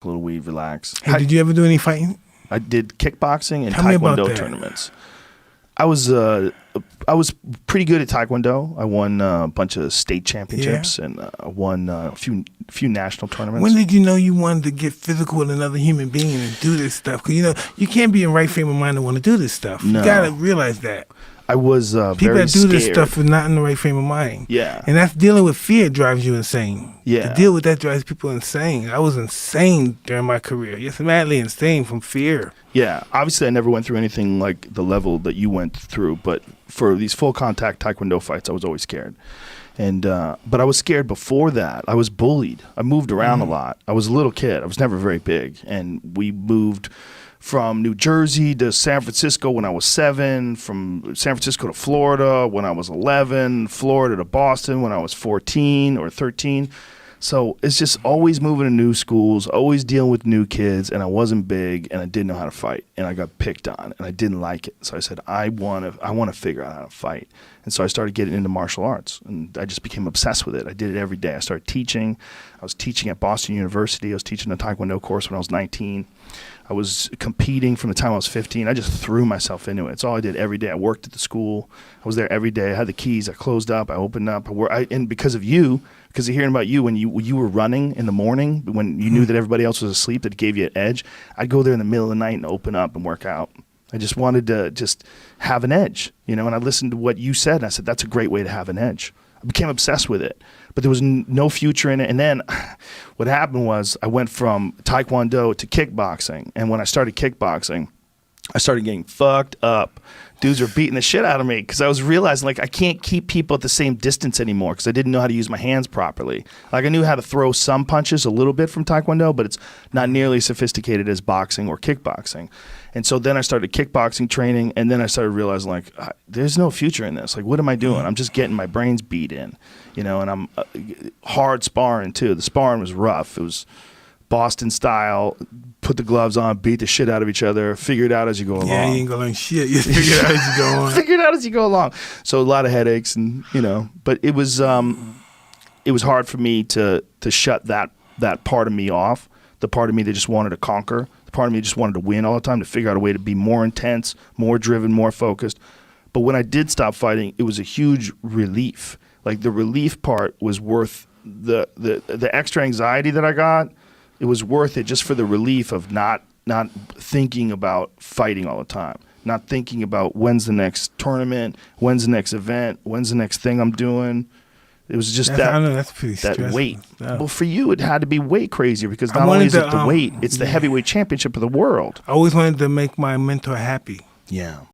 a little weed, relax. Hey, did you ever do any fighting? I did kickboxing and Tell me about taekwondo that. tournaments. I was pretty good at taekwondo. I won a bunch of state championships and won a few national tournaments. When did you know you wanted to get physical with another human being and do this stuff? Because you can't be in right frame of mind to want to do this stuff. No. You gotta realize that. I was People very that do scared. this stuff are not in the right frame of mind. Yeah. And that's dealing with fear drives you insane. Yeah. To deal with that drives people insane. I was insane during my career. Yes, madly insane from fear. Yeah, obviously I never went through anything like the level that you went through, but for these full contact taekwondo fights, I was always scared. And but I was scared before that. I was bullied. I moved around a lot. I was a little kid. I was never very big, and we moved from New Jersey to San Francisco when I was 7, from San Francisco to Florida when I was 11, Florida to Boston when I was 14 or 13. So it's just always moving to new schools, always dealing with new kids, and I wasn't big, and I didn't know how to fight, and I got picked on, and I didn't like it. So I said, I want to figure out how to fight. And so I started getting into martial arts, and I just became obsessed with it. I did it every day. I started teaching. I was teaching at Boston University. I was teaching a taekwondo course when I was 19. I was competing from the time I was 15. I just threw myself into it. It's all I did every day. I worked at the school. I was there every day. I had the keys. I closed up. I opened up. And because of you, because of hearing about you, when you were running in the morning, when you knew that everybody else was asleep, that gave you an edge, I'd go there in the middle of the night and open up and work out. I just wanted to just have an edge, and I listened to what you said, and I said, that's a great way to have an edge. I became obsessed with it, but there was no future in it. And then what happened was I went from taekwondo to kickboxing, and when I started kickboxing, I started getting fucked up. Dudes were beating the shit out of me because I was realizing, like, I can't keep people at the same distance anymore because I didn't know how to use my hands properly. Like, I knew how to throw some punches a little bit from taekwondo, but it's not nearly as sophisticated as boxing or kickboxing. And so then I started kickboxing training, and then I started realizing, like, there's no future in this. Like, what am I doing? I'm just getting my brains beat in, and I'm hard sparring, too. The sparring was rough. It was Boston style, put the gloves on, beat the shit out of each other, figure it out as you go along. Yeah, you ain't gonna learn shit. You figure it out as you go on. Figure it out as you go along. So a lot of headaches, and but it was hard for me to shut that part of me off, the part of me that just wanted to conquer, the part of me that just wanted to win all the time, to figure out a way to be more intense, more driven, more focused. But when I did stop fighting, it was a huge relief. Like, the relief part was worth the extra anxiety that I got. It was worth it just for the relief of not thinking about fighting all the time, not thinking about when's the next tournament, when's the next event, when's the next thing I'm doing. It was just that's pretty that stressful weight. stuff. Well, for you, it had to be way crazier because not only is it the weight, it's the heavyweight championship of the world. I always wanted to make my mentor happy. Yeah.